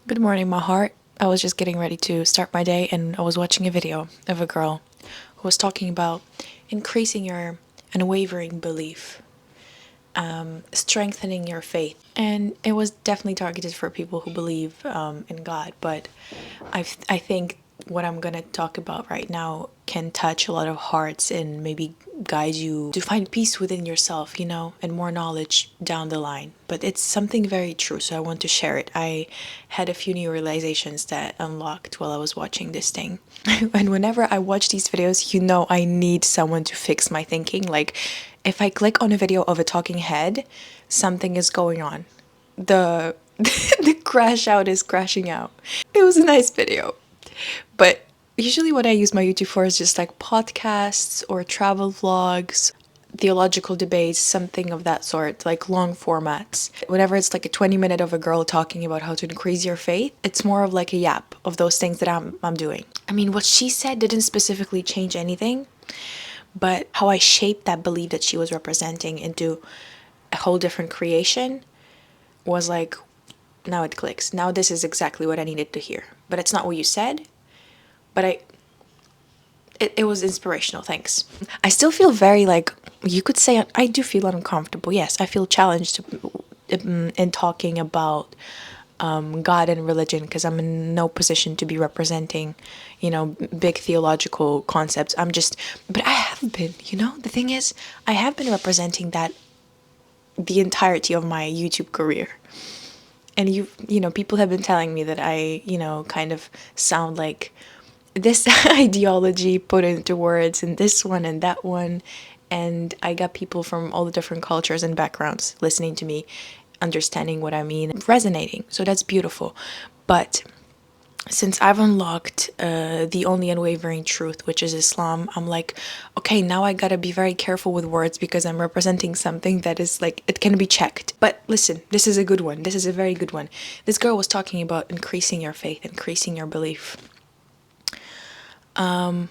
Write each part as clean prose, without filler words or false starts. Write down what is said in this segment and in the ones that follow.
Good morning, my heart. I was just getting ready to start my day and I was watching a video of a girl who was talking about increasing your unwavering belief, strengthening your faith. And it was definitely targeted for people who believe in God. But I think what I'm going to talk about right now can touch a lot of hearts and maybe guide you to find peace within yourself, and more knowledge down the line. But it's something very true, so I want to share it. I had a few new realizations that unlocked while I was watching this thing. And whenever I watch these videos, I need someone to fix my thinking. Like, if I click on a video of a talking head, something is going on. The the crash out is crashing out. It was a nice video. But usually what I use my YouTube for is just like podcasts or travel vlogs, theological debates, something of that sort, like long formats. Whenever it's like a 20-minute of a girl talking about how to increase your faith, it's more of like a yap of those things that I'm doing. I mean, what she said didn't specifically change anything, but how I shaped that belief that she was representing into a whole different creation was like, now it clicks. Now this is exactly what I needed to hear. But it's not what you said, but it was inspirational. Thanks. I still feel very, like, you could say I do feel uncomfortable. Yes, I feel challenged in talking about God and religion because I'm in no position to be representing, big theological concepts. But I have been, the thing is, I have been representing that the entirety of my YouTube career. And people have been telling me that I, kind of sound like this ideology put into words and this one and that one. And I got people from all the different cultures and backgrounds listening to me, understanding what I mean, resonating. So that's beautiful. But since I've unlocked the only unwavering truth, which is Islam, I'm like, okay, now I gotta be very careful with words because I'm representing something that is like, it can be checked. But listen, this is a good one. This is a very good one. This girl was talking about increasing your faith, increasing your belief. And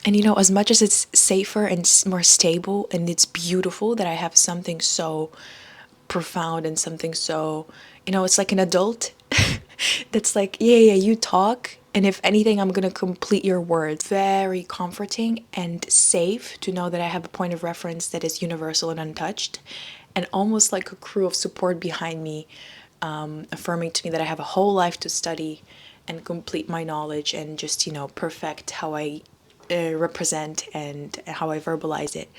as much as it's safer and more stable and it's beautiful that I have something so profound and something so, it's like an adult that's like, yeah, you talk. And if anything, I'm going to complete your words. Very comforting and safe to know that I have a point of reference that is universal and untouched. And almost like a crew of support behind me, affirming to me that I have a whole life to study and complete my knowledge and just, perfect how I represent and how I verbalize it.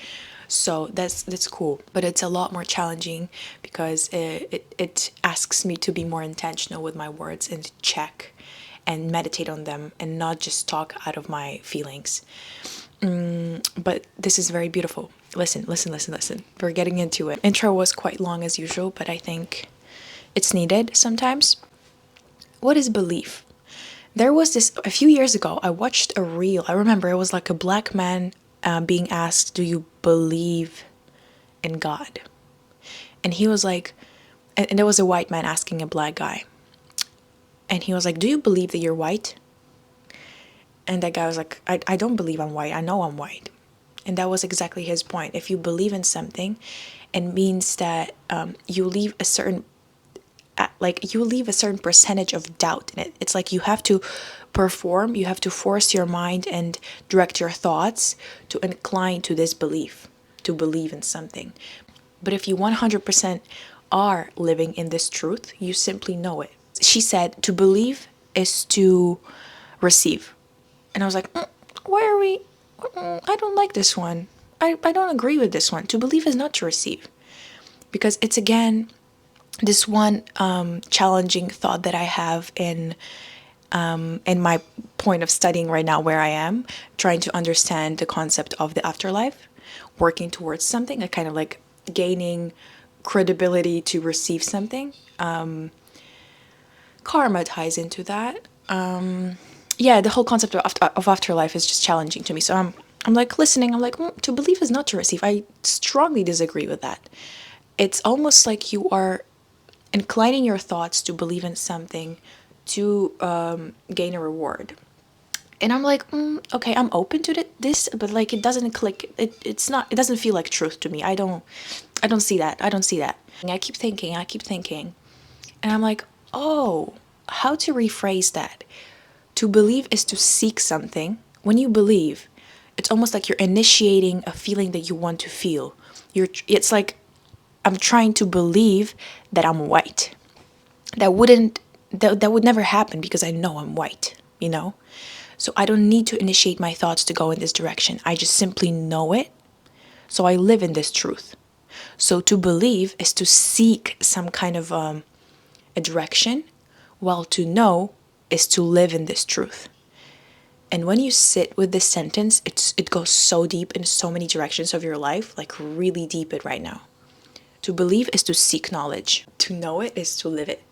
So that's cool, but it's a lot more challenging because it asks me to be more intentional with my words and check and meditate on them and not just talk out of my feelings. But this is very beautiful. Listen. We're getting into it. Intro was quite long as usual, but I think it's needed sometimes. What is belief? There was this, a few years ago, I watched a reel. I remember it was like a black man being asked, do you believe in God? And he was like, and there was a white man asking a black guy. And he was like, do you believe that you're white? And that guy was like, I don't believe I'm white. I know I'm white. And that was exactly his point. If you believe in something, it means that you leave a certain percentage of doubt in it. It's like you have to perform, you have to force your mind and direct your thoughts to incline to this belief, to believe in something. But if you 100% are living in this truth, you simply know it. She said to believe is to receive. And I was like, why are we? I don't like this one. I don't agree with this one. To believe is not to receive. Because it's again this one challenging thought that I have in my point of studying right now where I am, trying to understand the concept of the afterlife, working towards something, like kind of like gaining credibility to receive something. Karma ties into that. Yeah, the whole concept of afterlife is just challenging to me. So I'm like listening. I'm like, to believe is not to receive. I strongly disagree with that. It's almost like you are inclining your thoughts to believe in something to gain a reward. And I'm like, okay, I'm open to this, but like it doesn't click. It's not. It doesn't feel like truth to me. I don't see that. I don't see that. And I keep thinking, and I'm like, oh, how to rephrase that? To believe is to seek something. When you believe, it's almost like you're initiating a feeling that you want to feel. It's like I'm trying to believe that I'm white. That would never happen because I know I'm white, you know? So I don't need to initiate my thoughts to go in this direction. I just simply know it. So I live in this truth. So to believe is to seek some kind of a direction, while to know is to live in this truth. And when you sit with this sentence, it goes so deep in so many directions of your life, like really deep it right now. To believe is to seek knowledge. To know it is to live it.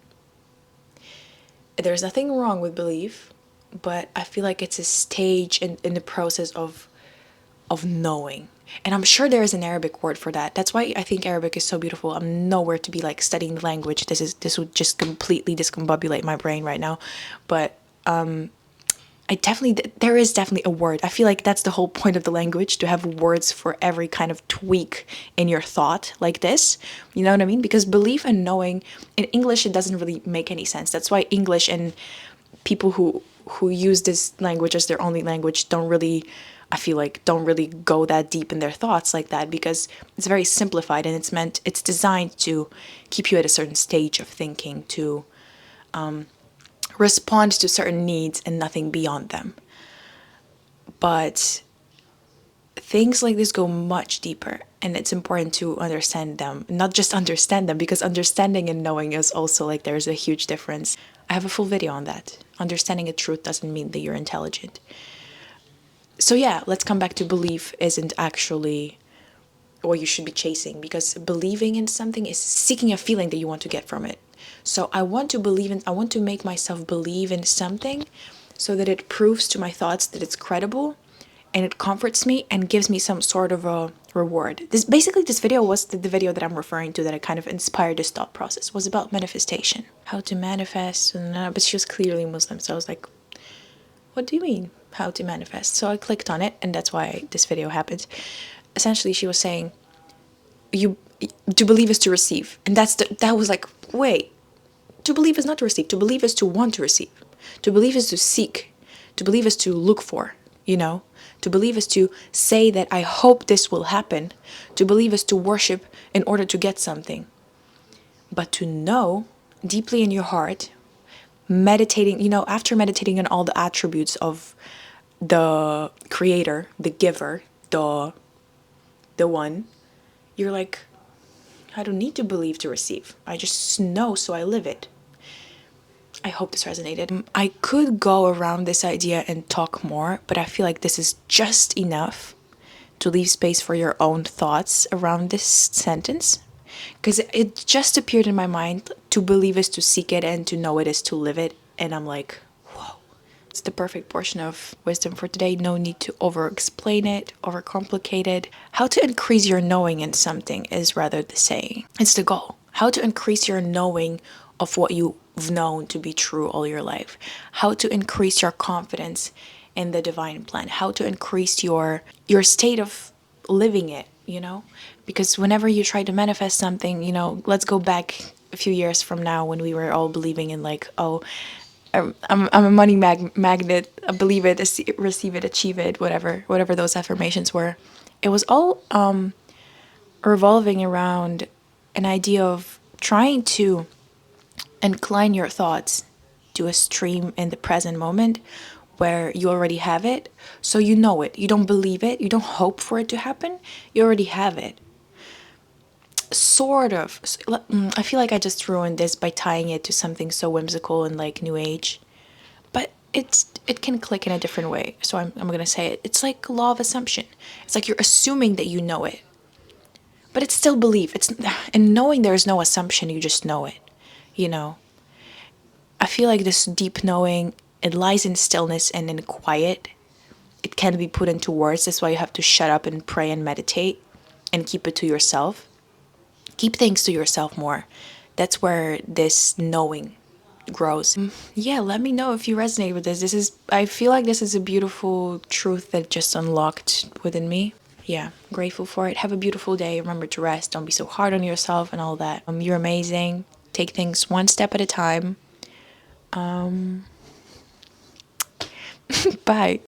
There's nothing wrong with belief, but I feel like it's a stage in the process of knowing. And I'm sure there is an Arabic word for that. That's why I think Arabic is so beautiful. I'm nowhere to be like studying the language. This would just completely discombobulate my brain right now. But there is definitely a word. I feel like that's the whole point of the language, to have words for every kind of tweak in your thought like this. You know what I mean? Because belief and knowing in English, it doesn't really make any sense. That's why English and people who use this language as their only language don't really, I feel like, don't really go that deep in their thoughts like that, because it's very simplified and it's designed to keep you at a certain stage of thinking, to respond to certain needs and nothing beyond them. But things like this go much deeper, and it's important to understand them. Not just understand them, because understanding and knowing is also like there's a huge difference. I have a full video on that. Understanding a truth doesn't mean that you're intelligent. So yeah, let's come back to belief isn't actually what you should be chasing, because believing in something is seeking a feeling that you want to get from it. So I want to make myself believe in something so that it proves to my thoughts that it's credible, and it comforts me and gives me some sort of a reward. This video was the video that I'm referring to, that I kind of inspired this thought process, was about manifestation. How to manifest, but she was clearly Muslim, so I was like, what do you mean, how to manifest? So I clicked on it, and that's why this video happened. Essentially, she was saying, to believe is to receive. And that was like, wait, to believe is not to receive. To believe is to want to receive. To believe is to seek. To believe is to look for, you know? To believe is to say that I hope this will happen. To believe is to worship in order to get something. But to know deeply in your heart, meditating, after meditating on all the attributes of the creator, the giver, the one, you're like, I don't need to believe to receive. I just know, so I live it. I hope this resonated. I could go around this idea and talk more, but I feel like this is just enough to leave space for your own thoughts around this sentence. Because it just appeared in my mind. To believe is to seek it, and to know it is to live it. And I'm like, whoa, it's the perfect portion of wisdom for today. No need to over-explain it, over-complicate it. How to increase your knowing in something is rather the saying. It's the goal. How to increase your knowing of what you've known to be true all your life. How to increase your confidence in the divine plan. How to increase your state of living it, Because whenever you try to manifest something, let's go back a few years from now when we were all believing in like, oh, I'm a money magnet, I believe it, receive it, achieve it, whatever those affirmations were. It was all revolving around an idea of trying to incline your thoughts to a stream in the present moment where you already have it, so you know it. You don't believe it, you don't hope for it to happen, you already have it. Sort of. I feel like I just ruined this by tying it to something so whimsical and like new age, but it can click in a different way, so I'm gonna say it. It's like law of assumption. It's like you're assuming that you know it, but it's still belief. And knowing, there's no assumption, you just know it. I feel like this deep knowing, it lies in stillness and in quiet. It can't be put into words. That's why you have to shut up and pray and meditate and keep it to yourself. Keep things to yourself more. That's where this knowing grows. Yeah, let me know if you resonate with this. I feel like this is a beautiful truth that just unlocked within me. Yeah, grateful for it. Have a beautiful day. Remember to rest. Don't be so hard on yourself and all that. You're amazing. Take things one step at a time. Bye.